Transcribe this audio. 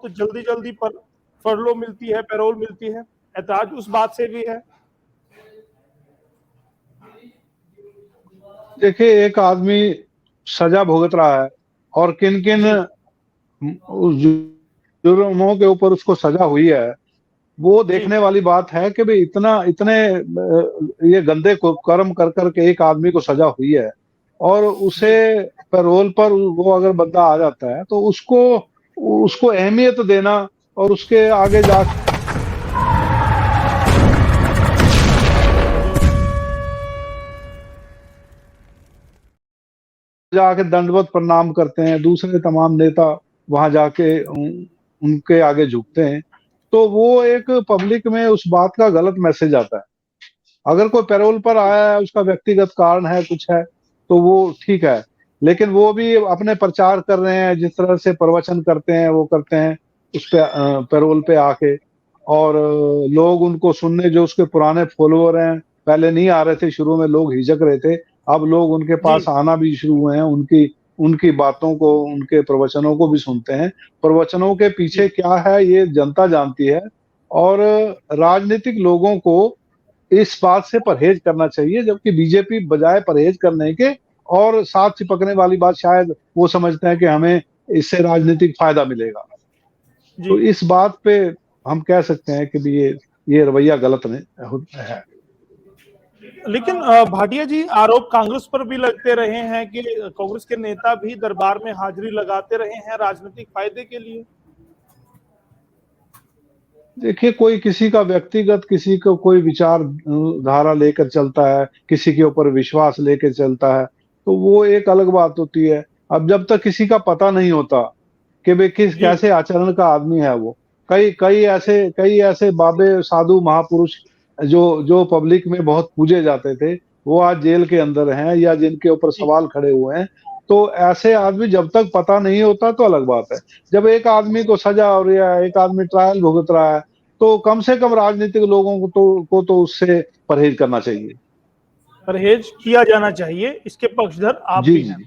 तो जल्दी जल्दी पर फरलो मिलती है, पैरोल मिलती है, ऐतराज उस बात से भी है। देखिए, एक आदमी सजा भुगत रहा है और किन किन जुर्मों के ऊपर उसको सजा हुई है, वो देखने वाली बात है कि भाई इतने ये गंदे कर्म कर करके एक आदमी को सजा हुई है और उसे पैरोल पर वो अगर बंदा आ जाता है तो उसको अहमियत देना और उसके आगे जाके दंडवत प्रणाम करते हैं, दूसरे तमाम नेता वहां जाके उनके आगे झुकते हैं, तो वो एक पब्लिक में उस बात का गलत मैसेज आता है। अगर कोई पैरोल पर आया है, उसका व्यक्तिगत कारण है, कुछ है, तो वो ठीक है, लेकिन वो भी अपने प्रचार कर रहे हैं, जिस तरह से प्रवचन करते हैं वो करते हैं उस पे पैरोल पे आके, और लोग उनको सुनने, जो उसके पुराने फॉलोअर हैं, पहले नहीं आ रहे थे, शुरू में लोग हिचक रहे थे, अब लोग उनके पास आना भी शुरू हुए हैं, उनकी उनकी बातों को, उनके प्रवचनों को भी सुनते हैं। प्रवचनों के पीछे क्या है ये जनता जानती है, और राजनीतिक लोगों को इस बात से परहेज करना चाहिए, जबकि बीजेपी बजाय परहेज करने के और साथ चिपकने वाली बात, शायद वो समझते हैं कि हमें इससे राजनीतिक फायदा मिलेगा। तो इस बात पे हम कह सकते हैं कि भी ये रवैया गलत है। लेकिन भाटिया जी, आरोप कांग्रेस पर भी लगते रहे हैं कि कांग्रेस के नेता भी दरबार में हाजिरी लगाते रहे हैं राजनीतिक फायदे के लिए। देखिए, कोई किसी का व्यक्तिगत, किसी को कोई विचार धारा लेकर चलता है, किसी के ऊपर विश्वास लेकर चलता है, तो वो एक अलग बात होती है। अब जब तक किसी का पता नहीं होता कि वे कैसे आचरण का आदमी है, वो कई ऐसे बाबे, साधु, महापुरुष जो जो पब्लिक में बहुत पूजे जाते थे, वो आज जेल के अंदर हैं या जिनके ऊपर सवाल खड़े हुए हैं। तो ऐसे आदमी जब तक पता नहीं होता तो अलग बात है। जब एक आदमी को सजा हो रही है, एक आदमी ट्रायल भुगत रहा है, तो कम से कम राजनीतिक लोगों को तो उससे परहेज करना चाहिए। परहेज किया जाना चाहिए, इसके पक्षधर आप जी भी हैं। जी।